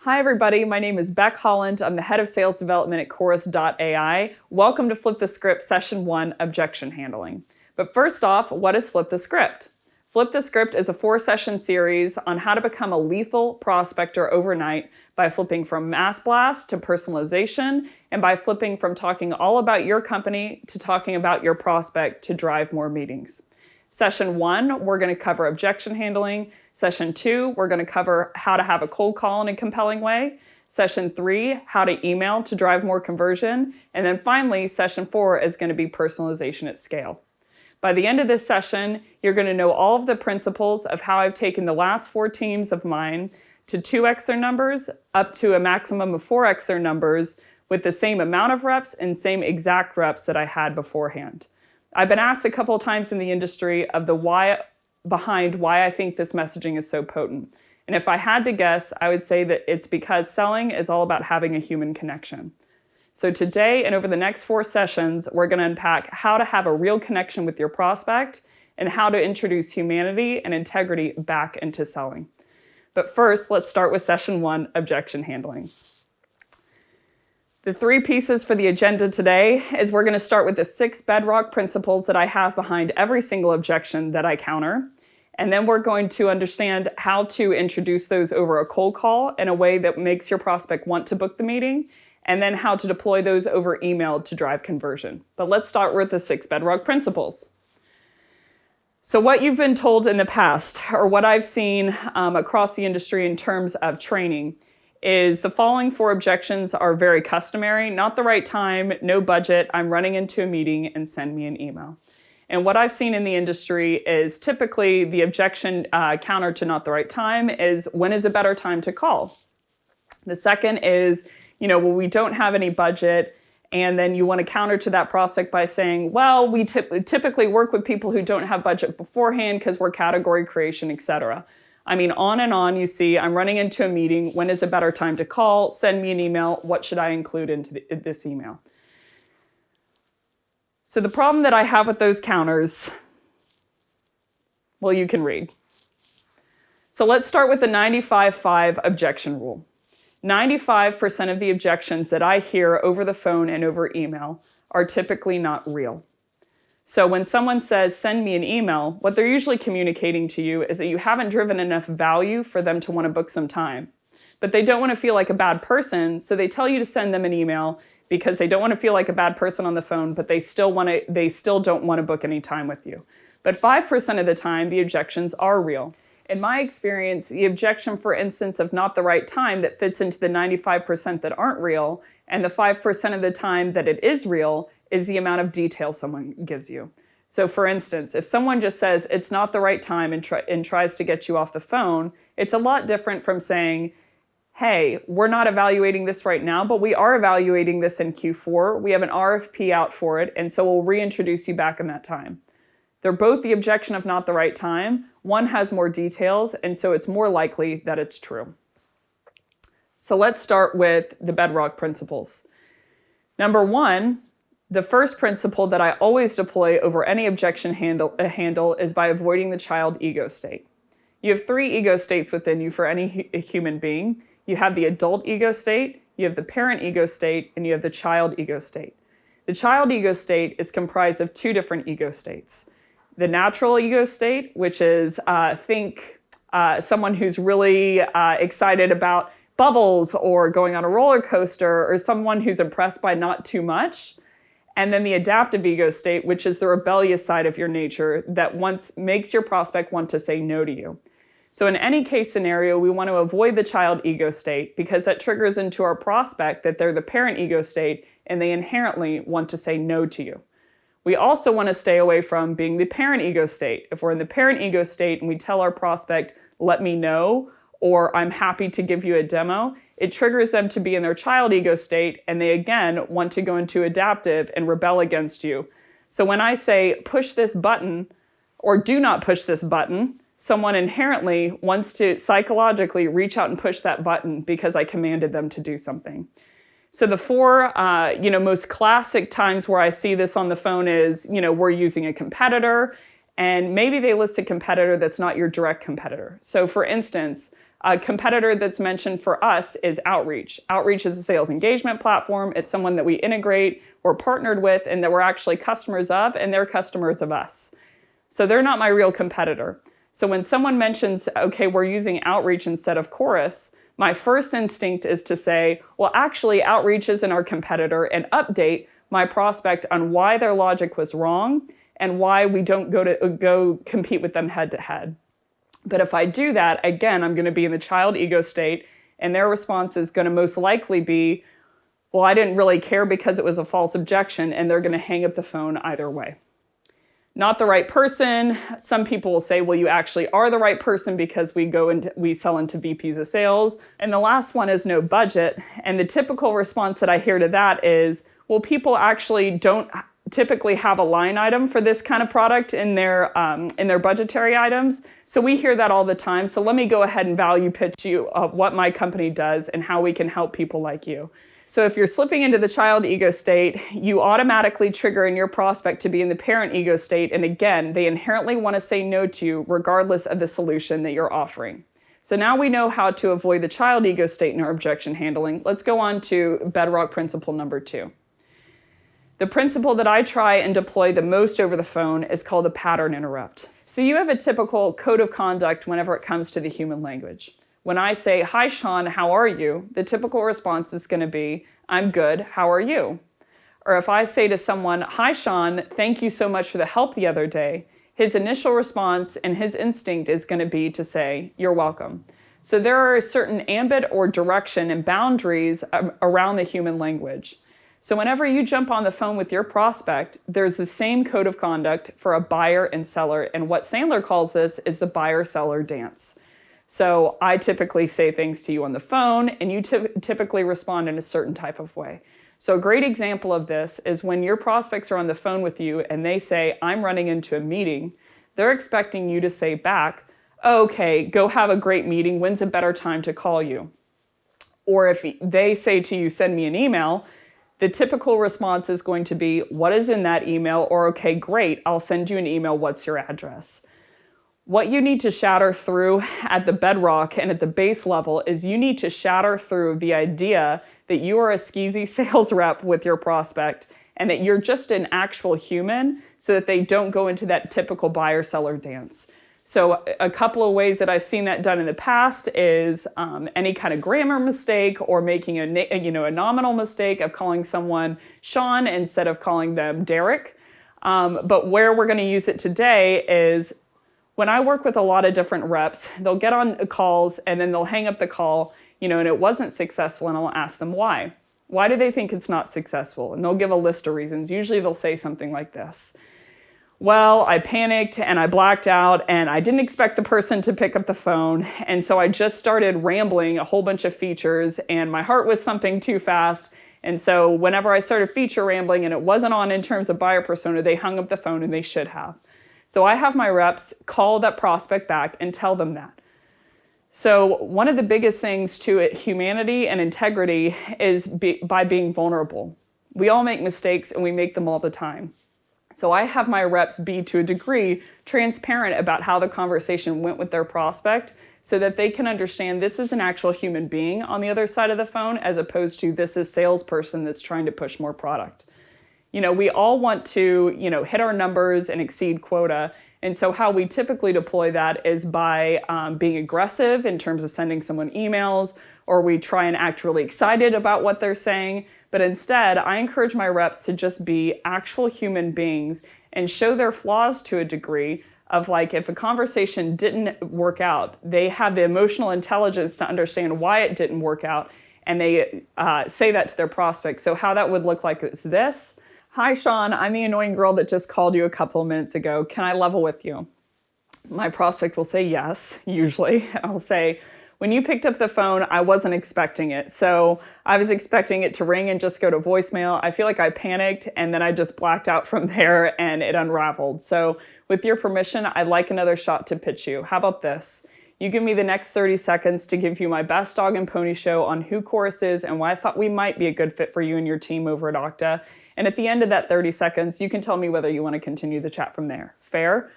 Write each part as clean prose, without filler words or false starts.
Hi everybody, my name is Becc Holland. I'm the head of sales development at chorus.ai. Welcome to Flip the Script Session 1, Objection Handling. But first off, what is Flip the Script? Flip the Script is a 4-session series on how to become a lethal prospector overnight by flipping from mass blast to personalization, and by flipping from talking all about your company to talking about your prospect to drive more meetings. Session 1, we're going to cover objection handling. Session 2, we're going to cover how to have a cold call in a compelling way. Session 3, how to email to drive more conversion. And then finally, Session 4 is going to be personalization at scale. By the end of this session, you're going to know all of the principles of how I've taken the last 4 teams of mine to 2x their numbers up to a maximum of 4x their numbers with the same amount of reps and same exact reps that I had beforehand. I've been asked a couple of times in the industry of the why behind why I think this messaging is so potent. And if I had to guess, I would say that it's because selling is all about having a human connection. So today and over the next 4 sessions, we're going to unpack how to have a real connection with your prospect and how to introduce humanity and integrity back into selling. But first, let's start with Session 1, Objection Handling. The 3 pieces for the agenda today is we're going to start with the 6 bedrock principles that I have behind every single objection that I counter. And then we're going to understand how to introduce those over a cold call in a way that makes your prospect want to book the meeting, and then how to deploy those over email to drive conversion. But let's start with the 6 bedrock principles. So what you've been told in the past, or what I've seen across the industry in terms of training, is the following 4 objections are very customary: not the right time, no budget, I'm running into a meeting, and send me an email. And what I've seen in the industry is typically the objection counter to not the right time is, when is a better time to call? The second is, well, we don't have any budget. And then you want to counter to that prospect by saying, well, we typically work with people who don't have budget beforehand because we're category creation, etc. I mean, on and on, you see, I'm running into a meeting. When is a better time to call? Send me an email. What should I include into this email? So the problem that I have with those counters, well, you can read. So let's start with the 95-5 objection rule. 95% of the objections that I hear over the phone and over email are typically not real. So when someone says, send me an email, what they're usually communicating to you is that you haven't driven enough value for them to want to book some time. But they don't want to feel like a bad person, so they tell you to send them an email because they don't want to feel like a bad person on the phone, but they still don't want to book any time with you. But 5% of the time, the objections are real. In my experience, the objection, for instance, of not the right time that fits into the 95% that aren't real, and the 5% of the time that it is real, is the amount of detail someone gives you. So for instance, if someone just says it's not the right time and tries to get you off the phone, it's a lot different from saying, hey, we're not evaluating this right now, but we are evaluating this in Q4. We have an RFP out for it, and so we'll reintroduce you back in that time. They're both the objection of not the right time. One has more details, and so it's more likely that it's true. So let's start with the bedrock principles. Number 1, the first principle that I always deploy over any objection handle is by avoiding the child ego state. You have 3 ego states within you for any human being. You have the adult ego state, you have the parent ego state, and you have the child ego state. The child ego state is comprised of 2 different ego states. The natural ego state, which is someone who's really excited about bubbles or going on a roller coaster, or someone who's impressed by not too much. And then the adaptive ego state, which is the rebellious side of your nature that makes your prospect want to say no to you. So in any case scenario, we want to avoid the child ego state because that triggers into our prospect that they're the parent ego state and they inherently want to say no to you. We also want to stay away from being the parent ego state. If we're in the parent ego state and we tell our prospect, let me know, or I'm happy to give you a demo, it triggers them to be in their child ego state, and they again want to go into adaptive and rebel against you. So when I say push this button or do not push this button, someone inherently wants to psychologically reach out and push that button because I commanded them to do something. So the 4 most classic times where I see this on the phone is, we're using a competitor, and maybe they list a competitor that's not your direct competitor. So for instance, A competitor that's mentioned for us is Outreach. Outreach is a sales engagement platform. It's someone that we integrate, we're partnered with, and that we're actually customers of, and they're customers of us. So they're not my real competitor. So when someone mentions, okay, we're using Outreach instead of Chorus, my first instinct is to say, well, actually, Outreach isn't our competitor, and update my prospect on why their logic was wrong and why we don't go compete with them head to head. But if I do that, again, I'm going to be in the child ego state, and their response is going to most likely be, well, I didn't really care because it was a false objection, and they're going to hang up the phone either way. Not the right person. Some people will say, well, you actually are the right person because we sell into VPs of sales. And the last one is no budget. And the typical response that I hear to that is, well, people actually don't typically have a line item for this kind of product in their budgetary items. So we hear that all the time. So let me go ahead and value pitch you what my company does and how we can help people like you. So if you're slipping into the child ego state, you automatically trigger in your prospect to be in the parent ego state. And again, they inherently want to say no to you regardless of the solution that you're offering. So now we know how to avoid the child ego state in our objection handling. Let's go on to bedrock principle number 2. The principle that I try and deploy the most over the phone is called a pattern interrupt. So you have a typical code of conduct whenever it comes to the human language. When I say, hi, Sean, how are you? The typical response is going to be, I'm good, how are you? Or if I say to someone, hi, Sean, thank you so much for the help the other day, his initial response and his instinct is going to be to say, you're welcome. So there are a certain ambit or direction and boundaries around the human language. So whenever you jump on the phone with your prospect, there's the same code of conduct for a buyer and seller. And what Sandler calls this is the buyer-seller dance. So I typically say things to you on the phone, and you typically respond in a certain type of way. So a great example of this is when your prospects are on the phone with you and they say, I'm running into a meeting, they're expecting you to say back, okay, go have a great meeting. When's a better time to call you? Or if they say to you, send me an email, the typical response is going to be, what is in that email? Or, okay, great, I'll send you an email. What's your address? What you need to shatter through at the bedrock and at the base level is you need to shatter through the idea that you are a skeezy sales rep with your prospect and that you're just an actual human so that they don't go into that typical buyer-seller dance. So a couple of ways that I've seen that done in the past is any kind of grammar mistake or making a nominal mistake of calling someone Sean instead of calling them Derek. But where we're going to use it today is when I work with a lot of different reps, they'll get on calls and then they'll hang up the call, and it wasn't successful, and I'll ask them why. Why do they think it's not successful? And they'll give a list of reasons. Usually they'll say something like this. Well, I panicked and I blacked out and I didn't expect the person to pick up the phone. And so I just started rambling a whole bunch of features and my heart was thumping too fast. And so whenever I started feature rambling and it wasn't on in terms of buyer persona, they hung up the phone and they should have. So I have my reps call that prospect back and tell them that. So one of the biggest things to it, humanity and integrity, is by being vulnerable. We all make mistakes and we make them all the time. So I have my reps be, to a degree, transparent about how the conversation went with their prospect so that they can understand this is an actual human being on the other side of the phone as opposed to this is salesperson that's trying to push more product. We all want to, hit our numbers and exceed quota. And so how we typically deploy that is by being aggressive in terms of sending someone emails, or we try and act really excited about what they're saying. But instead, I encourage my reps to just be actual human beings and show their flaws to a degree of if a conversation didn't work out, they have the emotional intelligence to understand why it didn't work out, and they say that to their prospects. So how that would look like is this. Hi, Sean, I'm the annoying girl that just called you a couple of minutes ago. Can I level with you? My prospect will say yes, usually. I'll say, when you picked up the phone, I wasn't expecting it. So I was expecting it to ring and just go to voicemail. I feel like I panicked and then I just blacked out from there and it unraveled. So with your permission, I'd like another shot to pitch you. How about this? You give me the next 30 seconds to give you my best dog and pony show on who Chorus is and why I thought we might be a good fit for you and your team over at Okta. And at the end of that 30 seconds, you can tell me whether you want to continue the chat from there. Fair?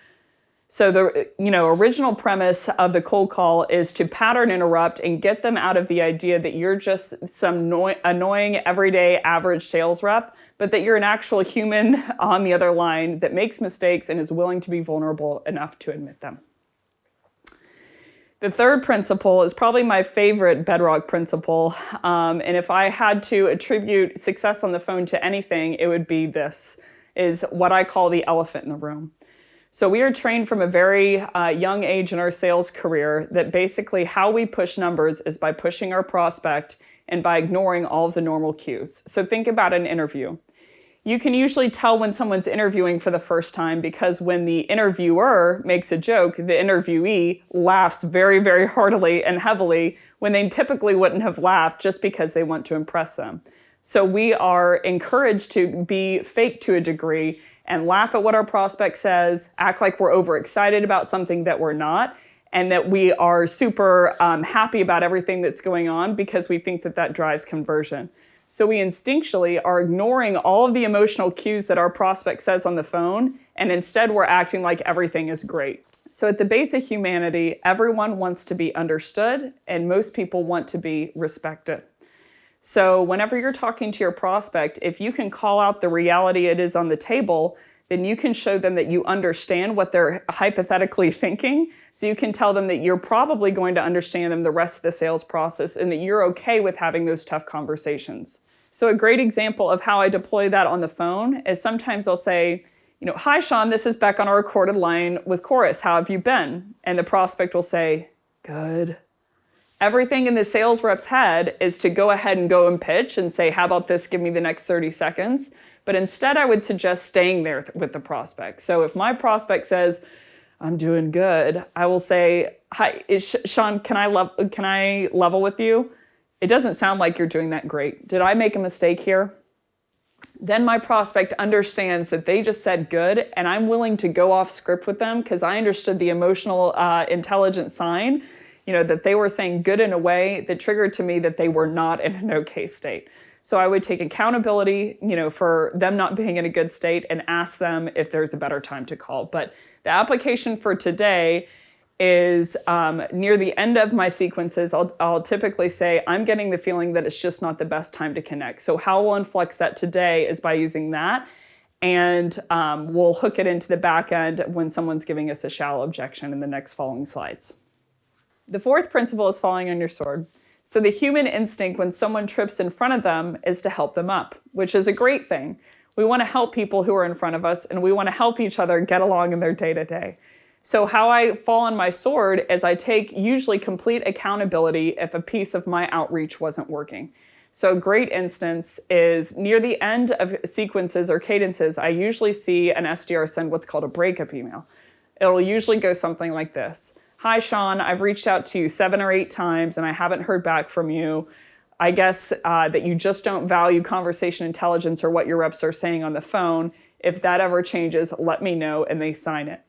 So the original premise of the cold call is to pattern interrupt and get them out of the idea that you're just some annoying everyday average sales rep, but that you're an actual human on the other line that makes mistakes and is willing to be vulnerable enough to admit them. The third principle is probably my favorite bedrock principle, and if I had to attribute success on the phone to anything, it would be this, is what I call the elephant in the room. So we are trained from a very young age in our sales career that basically how we push numbers is by pushing our prospect and by ignoring all of the normal cues. So think about an interview. You can usually tell when someone's interviewing for the first time because when the interviewer makes a joke, the interviewee laughs very, very heartily and heavily when they typically wouldn't have laughed just because they want to impress them. So we are encouraged to be fake to a degree and laugh at what our prospect says, act like we're overexcited about something that we're not, and that we are super happy about everything that's going on because we think that that drives conversion. So we instinctually are ignoring all of the emotional cues that our prospect says on the phone, and instead we're acting like everything is great. So at the base of humanity, everyone wants to be understood, and most people want to be respected. So whenever you're talking to your prospect, if you can call out the reality it is on the table, then you can show them that you understand what they're hypothetically thinking. So you can tell them that you're probably going to understand them the rest of the sales process and that you're okay with having those tough conversations. So a great example of how I deploy that on the phone is sometimes I'll say, "Hi, Sean, this is Becc on a recorded line with Chorus. How have you been?" And the prospect will say, "Good." Everything in the sales rep's head is to go ahead and go and pitch and say, "How about this? Give me the next 30 seconds. But instead, I would suggest staying there with the prospect. So if my prospect says, "I'm doing good," I will say, "Hi, Sean, can I level with you? It doesn't sound like you're doing that great. Did I make a mistake here?" Then my prospect understands that they just said good, and I'm willing to go off script with them because I understood the emotional intelligence sign, that they were saying good in a way that triggered to me that they were not in an okay state. So I would take accountability, for them not being in a good state and ask them if there's a better time to call. But the application for today is near the end of my sequences, I'll typically say, "I'm getting the feeling that it's just not the best time to connect." So how we'll inflex that today is by using that, and we'll hook it into the back end when someone's giving us a shallow objection in the next following slides. The fourth principle is falling on your sword. So the human instinct when someone trips in front of them is to help them up, which is a great thing. We want to help people who are in front of us, and we want to help each other get along in their day-to-day. So how I fall on my sword is I take usually complete accountability if a piece of my outreach wasn't working. So a great instance is near the end of sequences or cadences, I usually see an SDR send what's called a breakup email. It'll usually go something like this. "Hi, Sean, I've reached out to you 7 or 8 times and I haven't heard back from you. I guess that you just don't value conversation intelligence or what your reps are saying on the phone. If that ever changes, let me know," and they sign it.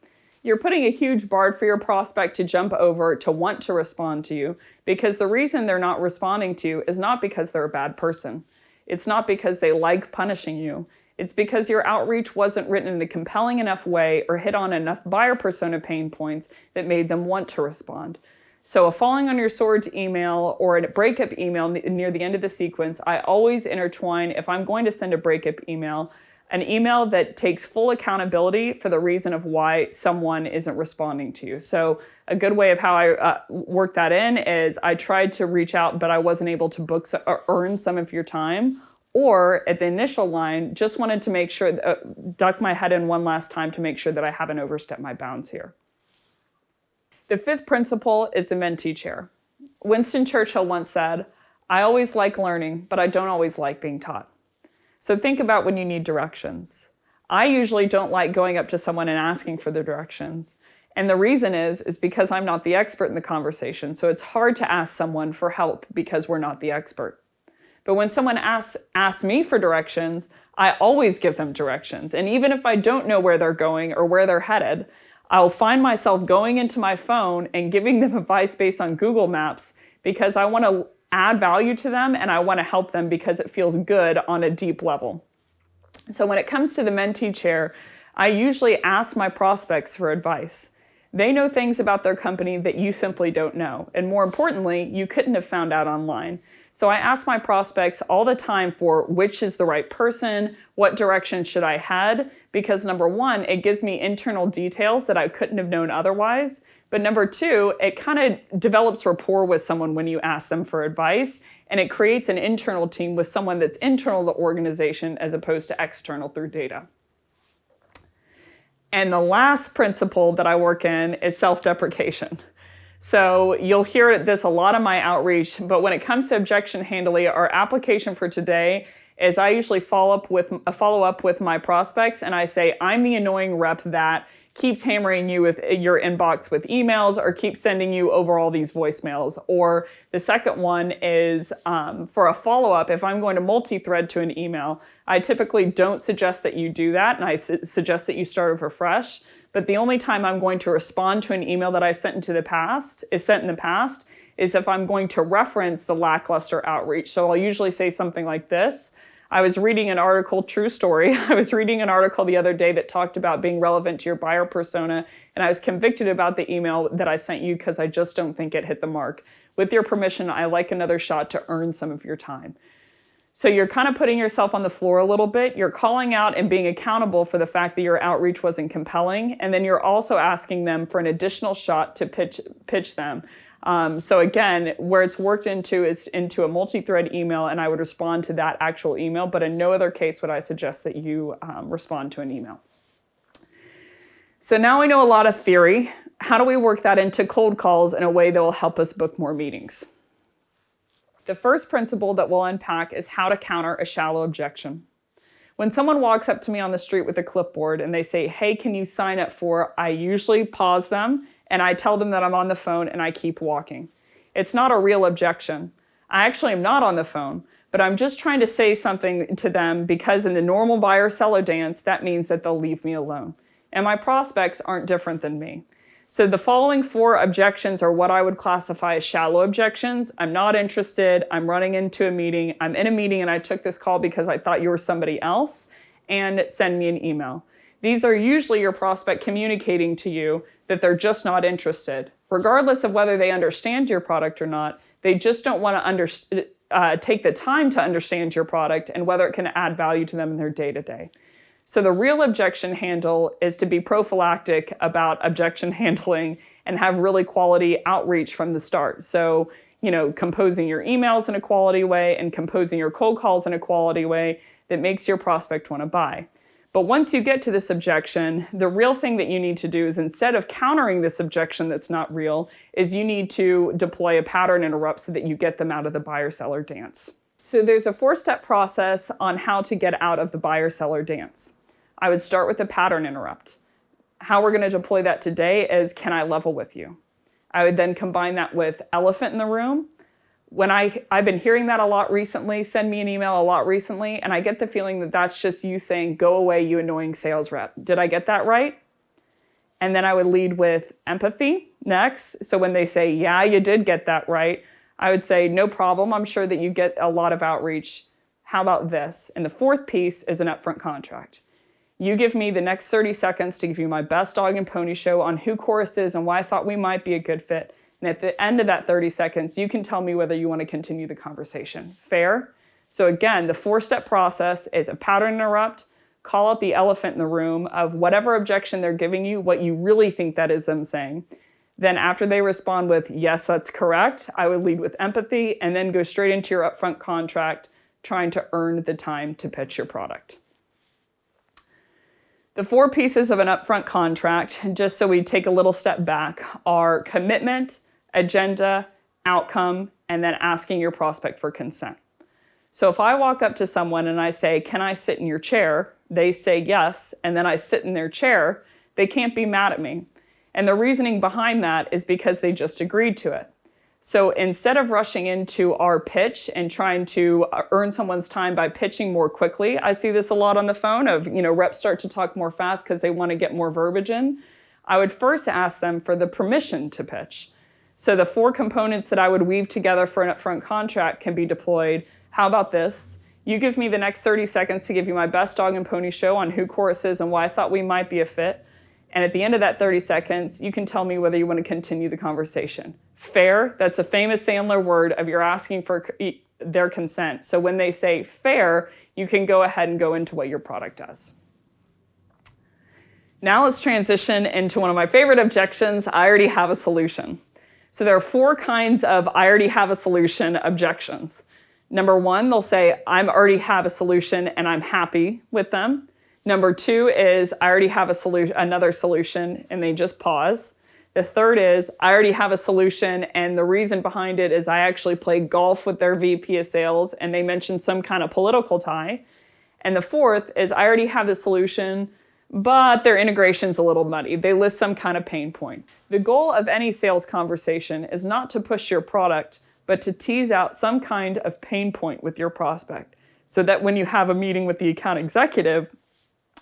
You're putting a huge bar for your prospect to jump over to want to respond to you because the reason they're not responding to you is not because they're a bad person. It's not because they like punishing you. It's because your outreach wasn't written in a compelling enough way or hit on enough buyer persona pain points that made them want to respond. So a falling on your sword email or a breakup email near the end of the sequence, I always intertwine, if I'm going to send a breakup email, an email that takes full accountability for the reason of why someone isn't responding to you. So a good way of how I work that in is I tried to reach out, but I wasn't able to earn some of your time. Or at the initial line, just wanted to make sure, duck my head in one last time to make sure that I haven't overstepped my bounds here. The fifth principle is the mentee chair. Winston Churchill once said, "I always like learning, but I don't always like being taught." So think about when you need directions. I usually don't like going up to someone and asking for the directions. And the reason is because I'm not the expert in the conversation. So it's hard to ask someone for help because we're not the expert. But when someone asks me for directions, I always give them directions. And even if I don't know where they're going or where they're headed, I'll find myself going into my phone and giving them advice based on Google Maps because I want to add value to them and I want to help them because it feels good on a deep level. So when it comes to the mentee chair, I usually ask my prospects for advice. They know things about their company that you simply don't know. And more importantly, you couldn't have found out online. So I ask my prospects all the time for which is the right person, what direction should I head? Because number one, it gives me internal details that I couldn't have known otherwise. But number two, it kind of develops rapport with someone when you ask them for advice, and it creates an internal team with someone that's internal to the organization as opposed to external through data. And the last principle that I work in is self-deprecation. So you'll hear this a lot in my outreach, but when it comes to objection handling, our application for today is I usually follow up with my prospects, and I say, I'm the annoying rep that keeps hammering you with your inbox with emails or keeps sending you over all these voicemails. Or the second one is for a follow-up, if I'm going to multi-thread to an email, I typically don't suggest that you do that, and I suggest that you start over fresh. But the only time I'm going to respond to an email that I sent in the past is if I'm going to reference the lackluster outreach. So I'll usually say something like this. I was reading an article, true story, I was reading an article the other day that talked about being relevant to your buyer persona, and I was convicted about the email that I sent you because I just don't think it hit the mark. With your permission, I'd like another shot to earn some of your time. So you're kind of putting yourself on the floor a little bit. You're calling out and being accountable for the fact that your outreach wasn't compelling. And then you're also asking them for an additional shot to pitch them. So again, where it's worked into is into a multi-thread email, and I would respond to that actual email. But in no other case would I suggest that you respond to an email. So now we know a lot of theory. How do we work that into cold calls in a way that will help us book more meetings? The first principle that we'll unpack is how to counter a shallow objection. When someone walks up to me on the street with a clipboard and they say, hey, can you sign up for, I usually pause them and I tell them that I'm on the phone and I keep walking. It's not a real objection. I actually am not on the phone, but I'm just trying to say something to them because in the normal buyer-seller dance, that means that they'll leave me alone. And my prospects aren't different than me. So the following 4 objections are what I would classify as shallow objections. I'm not interested, I'm running into a meeting, I'm in a meeting and I took this call because I thought you were somebody else, and send me an email. These are usually your prospect communicating to you that they're just not interested. Regardless of whether they understand your product or not, they just don't want to take the time to understand your product and whether it can add value to them in their day-to-day. So the real objection handle is to be prophylactic about objection handling and have really quality outreach from the start. So, composing your emails in a quality way and composing your cold calls in a quality way that makes your prospect want to buy. But once you get to this objection, the real thing that you need to do is instead of countering this objection that's not real, is you need to deploy a pattern interrupt so that you get them out of the buyer-seller dance. So there's a 4-step process on how to get out of the buyer-seller dance. I would start with a pattern interrupt. How we're going to deploy that today is, can I level with you? I would then combine that with elephant in the room. When I've been hearing that a lot recently, send me an email a lot recently, and I get the feeling that that's just you saying, go away, you annoying sales rep. Did I get that right? And then I would lead with empathy next. So when they say, yeah, you did get that right, I would say, no problem. I'm sure that you get a lot of outreach. How about this? And the 4th piece is an upfront contract. You give me the next 30 seconds to give you my best dog and pony show on who Chorus is and why I thought we might be a good fit. And at the end of that 30 seconds, you can tell me whether you want to continue the conversation. Fair? So again, the 4-step process is a pattern interrupt, call out the elephant in the room of whatever objection they're giving you, what you really think that is them saying. Then after they respond with, yes, that's correct, I would lead with empathy and then go straight into your upfront contract, trying to earn the time to pitch your product. The 4 pieces of an upfront contract, just so we take a little step back, are commitment, agenda, outcome, and then asking your prospect for consent. So if I walk up to someone and I say, can I sit in your chair? They say yes, and then I sit in their chair, they can't be mad at me. And the reasoning behind that is because they just agreed to it. So instead of rushing into our pitch and trying to earn someone's time by pitching more quickly, I see this a lot on the phone of, reps start to talk more fast because they want to get more verbiage in. I would first ask them for the permission to pitch. So the 4 components that I would weave together for an upfront contract can be deployed. How about this? You give me the next 30 seconds to give you my best dog and pony show on who Chorus is and why I thought we might be a fit. And at the end of that 30 seconds, you can tell me whether you want to continue the conversation. Fair, that's a famous Sandler word of you're asking for their consent. So when they say fair, you can go ahead and go into what your product does. Now let's transition into one of my favorite objections. I already have a solution. So there are 4 kinds of I already have a solution objections. Number 1, they'll say, I already have a solution and I'm happy with them. Number 2 is, I already have another solution, and they just pause. The third is, I already have a solution, and the reason behind it is I actually played golf with their VP of sales, and they mentioned some kind of political tie. And the fourth is, I already have the solution, but their integration's a little muddy. They list some kind of pain point. The goal of any sales conversation is not to push your product, but to tease out some kind of pain point with your prospect, so that when you have a meeting with the account executive,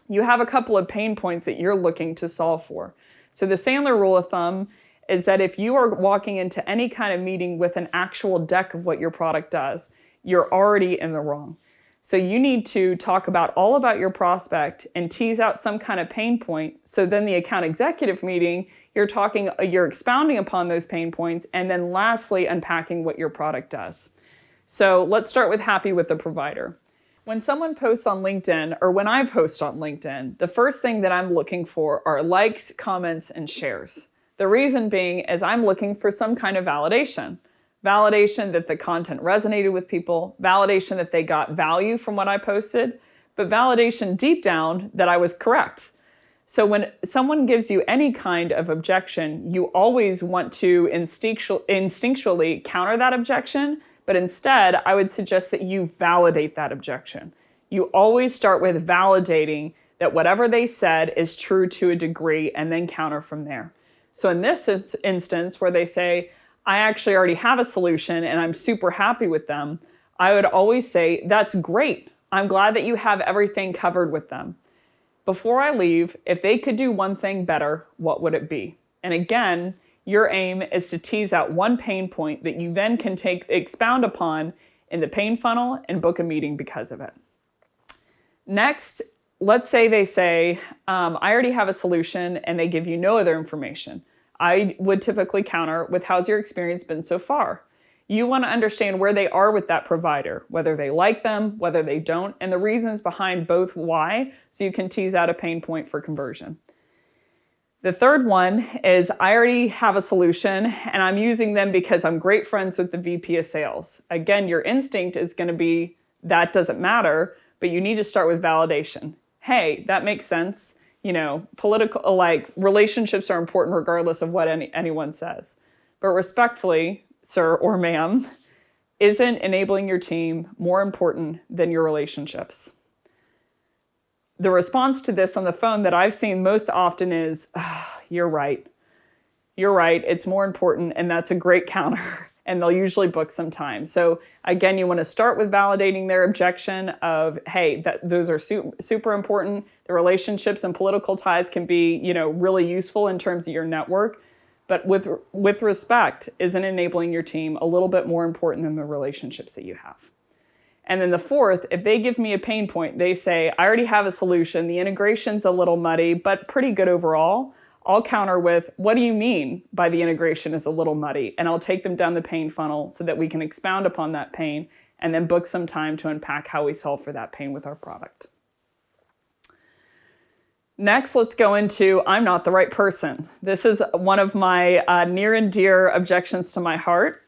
you have a couple of pain points that you're looking to solve for. So the Sandler rule of thumb is that if you are walking into any kind of meeting with an actual deck of what your product does, you're already in the wrong. So you need to talk all about your prospect and tease out some kind of pain point. So then the account executive meeting, you're expounding upon those pain points, and then lastly, unpacking what your product does. So let's start with happy with the provider. When someone posts on LinkedIn, or when I post on LinkedIn, the first thing that I'm looking for are likes, comments, and shares. The reason being is I'm looking for some kind of validation. Validation that the content resonated with people, validation that they got value from what I posted, but validation deep down that I was correct. So when someone gives you any kind of objection, you always want to instinctually counter that objection, but instead, I would suggest that you validate that objection. You always start with validating that whatever they said is true to a degree, and then counter from there. So in this instance where they say, I actually already have a solution and I'm super happy with them, I would always say, that's great. I'm glad that you have everything covered with them. Before I leave, if they could do one thing better, what would it be? And again, your aim is to tease out one pain point that you then can expound upon in the pain funnel and book a meeting because of it. Next, let's say they say, I already have a solution, and they give you no other information. I would typically counter with, how's your experience been so far? You want to understand where they are with that provider, whether they like them, whether they don't, and the reasons behind both why, so you can tease out a pain point for conversion. The third one is, I already have a solution and I'm using them because I'm great friends with the VP of sales. Again, your instinct is going to be, that doesn't matter, but you need to start with validation. Hey, that makes sense. Relationships are important regardless of what anyone says. But respectfully, sir or ma'am, isn't enabling your team more important than your relationships? The response to this on the phone that I've seen most often is, you're right. You're right. It's more important, and that's a great counter. And they'll usually book some time. So again, you want to start with validating their objection of, hey, those are super important. The relationships and political ties can be, really useful in terms of your network. But with respect, isn't enabling your team a little bit more important than the relationships that you have? And then the fourth, if they give me a pain point, they say, I already have a solution. The integration's a little muddy, but pretty good overall. I'll counter with, what do you mean by the integration is a little muddy? And I'll take them down the pain funnel so that we can expound upon that pain and then book some time to unpack how we solve for that pain with our product. Next, let's go into, I'm not the right person. This is one of my near and dear objections to my heart.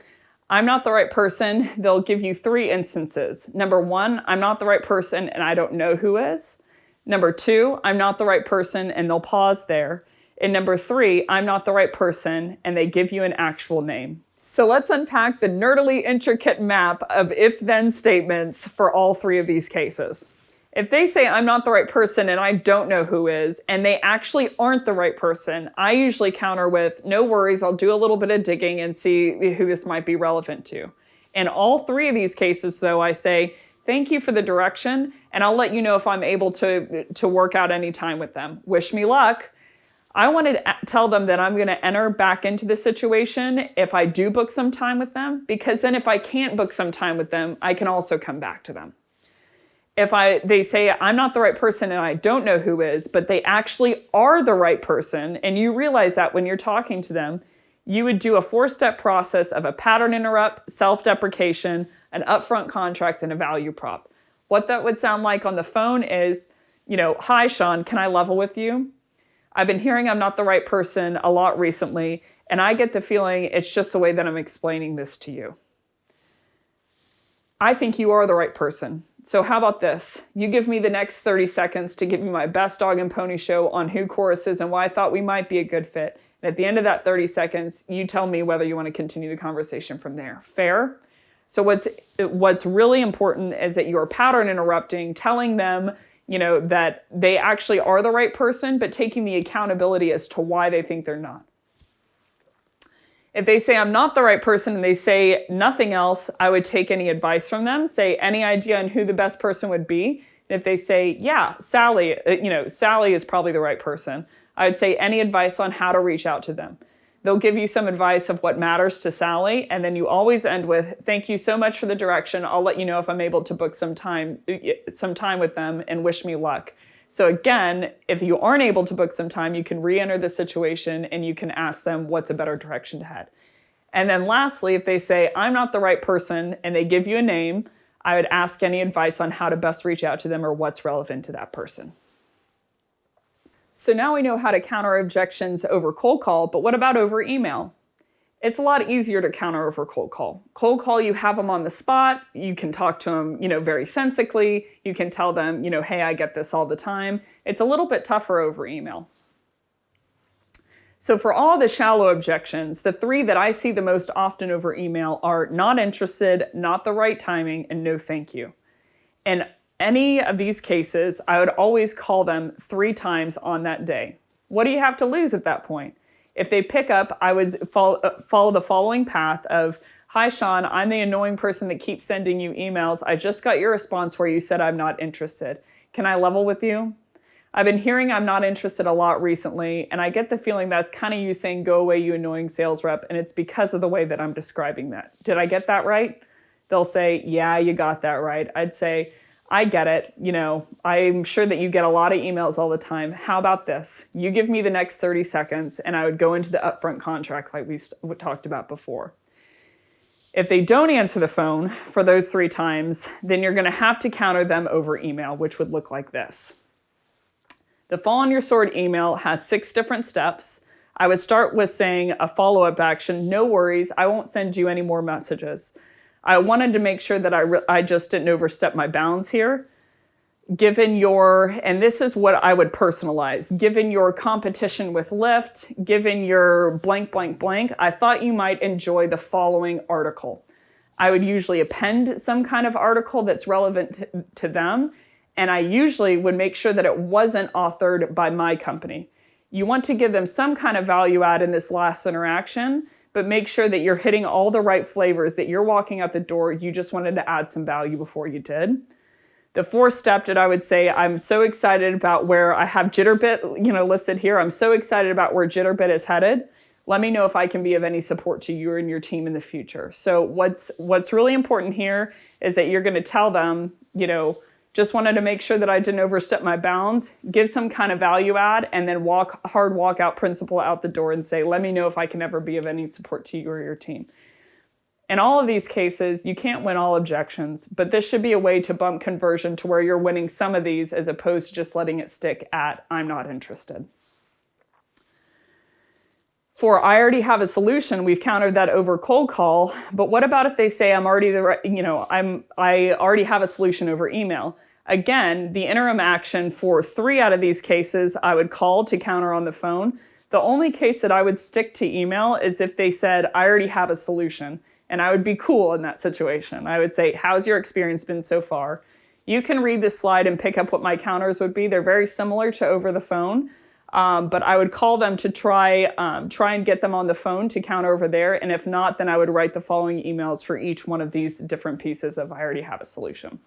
I'm not the right person. They'll give you 3 instances. Number 1, I'm not the right person and I don't know who is. Number 2, I'm not the right person, and they'll pause there. And number 3, I'm not the right person, and they give you an actual name. So let's unpack the nerdily intricate map of if-then statements for all 3 of these cases. If they say I'm not the right person and I don't know who is, and they actually aren't the right person, I usually counter with, no worries, I'll do a little bit of digging and see who this might be relevant to. In all 3 of these cases, though, I say, thank you for the direction, and I'll let you know if I'm able to work out any time with them. Wish me luck. I want to tell them that I'm going to enter back into the situation if I do book some time with them, because then if I can't book some time with them, I can also come back to them. they say I'm not the right person and I don't know who is, but they actually are the right person, and you realize that when you're talking to them, you would do a 4-step process of a pattern interrupt, self-deprecation, an upfront contract, and a value prop. What that would sound like on the phone is, hi, Sean, can I level with you? I've been hearing I'm not the right person a lot recently, and I get the feeling it's just the way that I'm explaining this to you. I think you are the right person. So how about this? You give me the next 30 seconds to give you my best dog and pony show on who Chorus is and why I thought we might be a good fit. And at the end of that 30 seconds, you tell me whether you want to continue the conversation from there. Fair? So what's really important is that you're pattern interrupting, telling them, that they actually are the right person, but taking the accountability as to why they think they're not. If they say I'm not the right person and they say nothing else, I would take any advice from them, say any idea on who the best person would be. And if they say, yeah, Sally, Sally is probably the right person, I would say any advice on how to reach out to them. They'll give you some advice of what matters to Sally, and then you always end with, thank you so much for the direction. I'll let you know if I'm able to book some time with them, and wish me luck. So again, if you aren't able to book some time, you can re-enter the situation and you can ask them what's a better direction to head. And then lastly, if they say, I'm not the right person, and they give you a name, I would ask any advice on how to best reach out to them or what's relevant to that person. So now we know how to counter objections over cold call, but what about over email? It's a lot easier to counter over cold call. Cold call, you have them on the spot. You can talk to them, very sensically. You can tell them, hey, I get this all the time. It's a little bit tougher over email. So for all the shallow objections, the 3 that I see the most often over email are not interested, not the right timing, and no thank you. And any of these cases, I would always call them 3 times on that day. What do you have to lose at that point? If they pick up, I would follow the following path of, hi, Sean, I'm the annoying person that keeps sending you emails. I just got your response where you said I'm not interested. Can I level with you? I've been hearing I'm not interested a lot recently, and I get the feeling that's kind of you saying, go away, you annoying sales rep, and it's because of the way that I'm describing that. Did I get that right? They'll say, yeah, you got that right. I'd say, I get it. I'm sure that you get a lot of emails all the time. How about this? You give me the next 30 seconds and I would go into the upfront contract like we talked about before. If they don't answer the phone for those 3 times, then you're going to have to counter them over email, which would look like this. The Fall on Your Sword email has 6 different steps. I would start with saying a follow-up action. No worries, I won't send you any more messages. I wanted to make sure that I just didn't overstep my bounds here. And this is what I would personalize, given your competition with Lyft, given your blank, blank, blank, I thought you might enjoy the following article. I would usually append some kind of article that's relevant to them, and I usually would make sure that it wasn't authored by my company. You want to give them some kind of value add in this last interaction, but make sure that you're hitting all the right flavors, that you're walking out the door. You just wanted to add some value before you did. The 4th step that I would say, I'm so excited about where I have Jitterbit, listed here. I'm so excited about where Jitterbit is headed. Let me know if I can be of any support to you and your team in the future. So what's really important here is that you're going to tell them, just wanted to make sure that I didn't overstep my bounds, give some kind of value add, and then walk out principle out the door and say, let me know if I can ever be of any support to you or your team. In all of these cases, you can't win all objections, but this should be a way to bump conversion to where you're winning some of these as opposed to just letting it stick at, I'm not interested. For I already have a solution, we've countered that over cold call, but what about if they say I already have a solution over email? Again, the interim action for 3 out of these cases, I would call to counter on the phone. The only case that I would stick to email is if they said, I already have a solution, and I would be cool in that situation. I would say, how's your experience been so far? You can read this slide and pick up what my counters would be. They're very similar to over the phone, but I would call them to try and get them on the phone to counter over there, and if not, then I would write the following emails for each one of these different pieces of I already have a solution.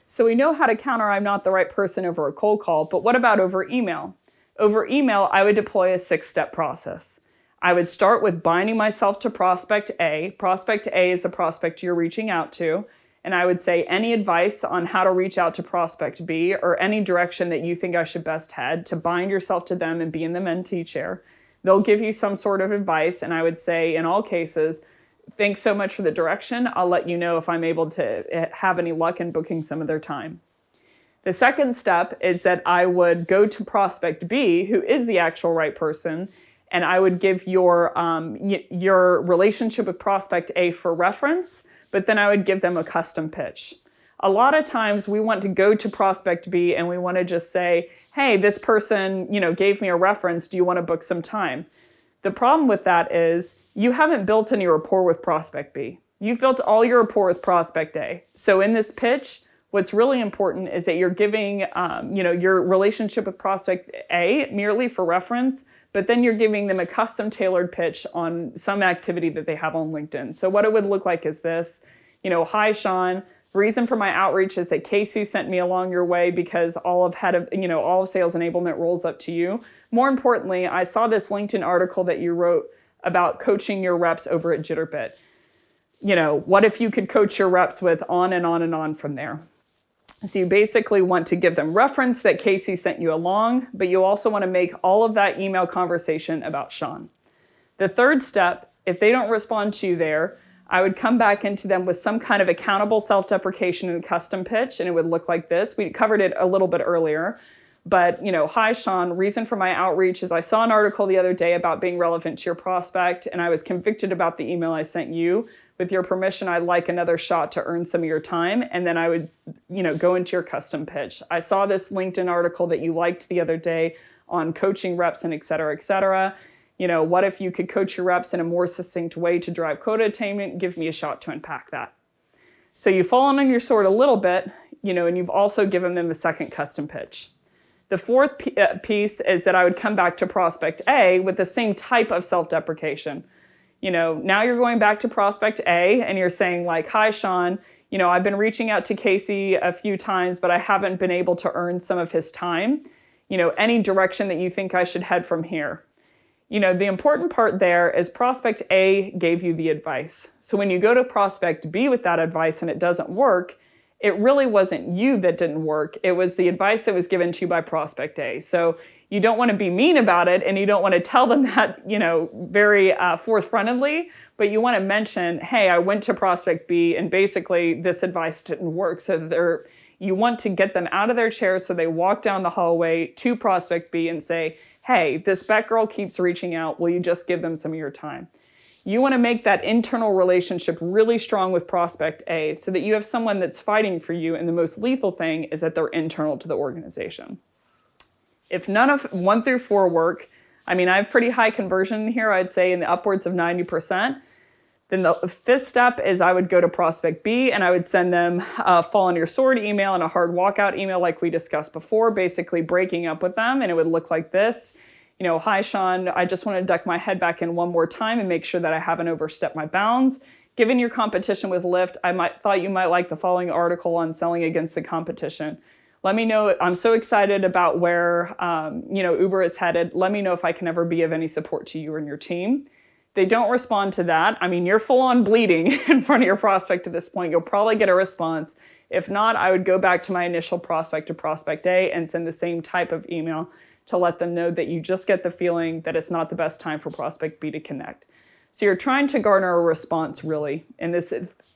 So we know how to counter I'm not the right person over a cold call, but what about over email? Over email, I would deploy a 6-step process. I would start with binding myself to prospect A. Prospect A is the prospect you're reaching out to. and I would say, any advice on how to reach out to prospect B or any direction that you think I should best head to bind yourself to them and be in the mentee chair. They'll give you some sort of advice, and I would say in all cases, thanks so much for the direction. I'll let you know if I'm able to have any luck in booking some of their time. The second step is that I would go to prospect B, who is the actual right person, and I would give your relationship with prospect A for reference, but then I would give them a custom pitch. A lot of times we want to go to prospect B and we want to just say, hey, this person, gave me a reference. Do you want to book some time? The problem with that is you haven't built any rapport with prospect B. You've built all your rapport with prospect A. So in this pitch, what's really important is that you're giving, your relationship with prospect A merely for reference, but then you're giving them a custom tailored pitch on some activity that they have on LinkedIn. So what it would look like is this, hi, Sean. The reason for my outreach is that Casey sent me along your way because all of sales enablement rolls up to you. More importantly, I saw this LinkedIn article that you wrote about coaching your reps over at Jitterbit. What if you could coach your reps with on and on and on from there? So you basically want to give them reference that Casey sent you along, but you also want to make all of that email conversation about Sean. The third step, if they don't respond to you there, I would come back into them with some kind of accountable self-deprecation and custom pitch, and it would look like this. We covered it a little bit earlier, but hi, Sean, reason for my outreach is I saw an article the other day about being relevant to your prospect, and I was convicted about the email I sent you. With your permission, I'd like another shot to earn some of your time, and then I would, go into your custom pitch. I saw this LinkedIn article that you liked the other day on coaching reps and et cetera, et cetera. What if you could coach your reps in a more succinct way to drive quota attainment? Give me a shot to unpack that. So you've fallen on your sword a little bit, and you've also given them a second custom pitch. The fourth piece is that I would come back to prospect A with the same type of self-deprecation. Now you're going back to prospect A and you're saying like, hi, Sean, I've been reaching out to Casey a few times, but I haven't been able to earn some of his time. Any direction that you think I should head from here? The important part there is prospect A gave you the advice. So when you go to prospect B with that advice and it doesn't work, it really wasn't you that didn't work. It was the advice that was given to you by prospect A. So you don't want to be mean about it and you don't want to tell them that, very forthfrontedly, but you want to mention, hey, I went to prospect B and basically this advice didn't work. So you want to get them out of their chairs so they walk down the hallway to prospect B and say, hey, this Becc girl keeps reaching out. Will you just give them some of your time? You want to make that internal relationship really strong with prospect A so that you have someone that's fighting for you, and the most lethal thing is that they're internal to the organization. If none of 1 through 4 work, I have pretty high conversion here, I'd say in the upwards of 90%. Then the fifth step is I would go to prospect B and I would send them a fall on your sword email and a hard walkout email like we discussed before, basically breaking up with them. And it would look like this. Hi, Sean, I just want to duck my head back in one more time and make sure that I haven't overstepped my bounds. Given your competition with Lyft, thought you might like the following article on selling against the competition. Let me know. I'm so excited about where Uber is headed. Let me know if I can ever be of any support to you and your team. They don't respond to that. You're full on bleeding in front of your prospect at this point. You'll probably get a response. If not, I would go back to my initial prospect to prospect A and send the same type of email to let them know that you just get the feeling that it's not the best time for prospect B to connect. So you're trying to garner a response really in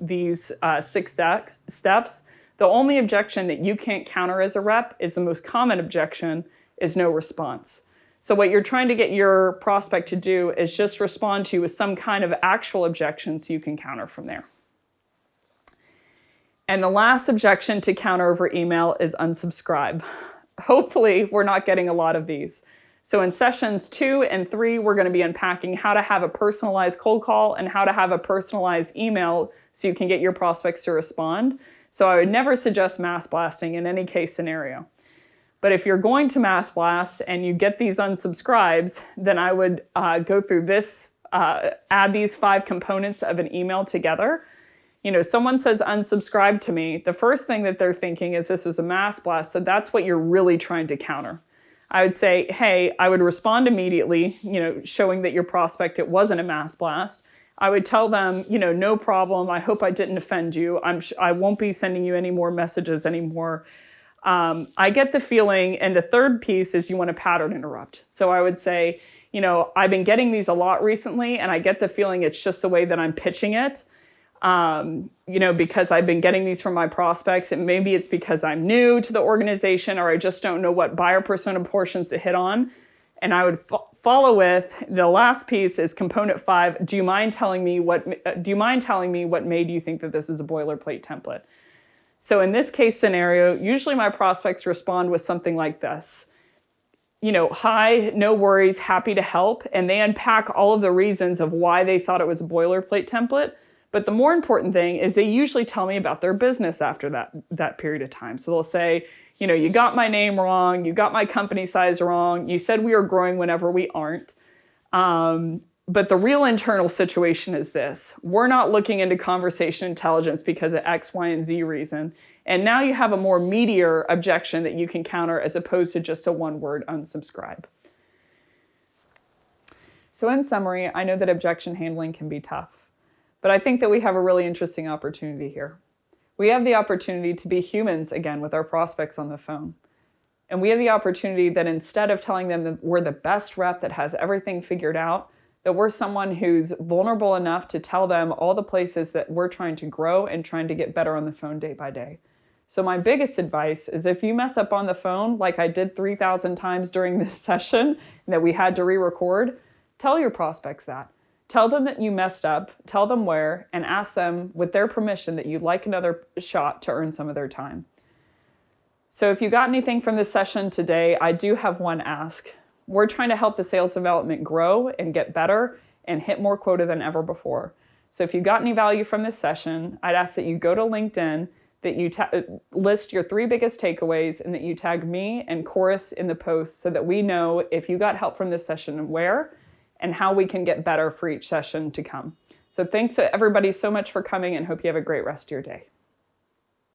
these 6 steps. The only objection that you can't counter as a rep is the most common objection is no response. So what you're trying to get your prospect to do is just respond to you with some kind of actual objection so you can counter from there. And the last objection to counter over email is unsubscribe. Hopefully, we're not getting a lot of these. So in sessions 2 and 3, we're going to be unpacking how to have a personalized cold call and how to have a personalized email so you can get your prospects to respond. So I would never suggest mass blasting in any case scenario. But if you're going to mass blast and you get these unsubscribes, then I would go through this, add these 5 components of an email together. Someone says unsubscribe to me. The first thing that they're thinking is this was a mass blast. So that's what you're really trying to counter. I would say, hey, I would respond immediately, showing that your prospect, it wasn't a mass blast. I would tell them, no problem. I hope I didn't offend you. I won't be sending you any more messages anymore. I get the feeling, and the third piece is you want to pattern interrupt. So I would say, I've been getting these a lot recently, and I get the feeling it's just the way that I'm pitching it. Because I've been getting these from my prospects, and maybe it's because I'm new to the organization, or I just don't know what buyer persona portions to hit on. And I would follow with the last piece is component 5. Do you mind telling me what made you think that this is a boilerplate template? So in this case scenario, usually my prospects respond with something like this. Hi, no worries, happy to help. And they unpack all of the reasons of why they thought it was a boilerplate template. But the more important thing is they usually tell me about their business after that period of time. So they'll say, you got my name wrong, you got my company size wrong, you said we are growing whenever we aren't. But the real internal situation is this. We're not looking into conversation intelligence because of X, Y, and Z reason. And now you have a more meatier objection that you can counter as opposed to just a one-word unsubscribe. So in summary, I know that objection handling can be tough, but I think that we have a really interesting opportunity here. We have the opportunity to be humans again with our prospects on the phone. And we have the opportunity that instead of telling them that we're the best rep that has everything figured out, that we're someone who's vulnerable enough to tell them all the places that we're trying to grow and trying to get better on the phone day by day. So my biggest advice is if you mess up on the phone, like I did 3,000 times during this session and that we had to re-record, tell your prospects that. Tell them that you messed up, tell them where, and ask them with their permission that you'd like another shot to earn some of their time. So if you got anything from this session today, I do have one ask. We're trying to help the sales development grow and get better and hit more quota than ever before. So if you got any value from this session, I'd ask that you go to LinkedIn, that you list your 3 biggest takeaways, and that you tag me and Chorus in the post so that we know if you got help from this session and where, and how we can get better for each session to come. So thanks everybody so much for coming, and hope you have a great rest of your day.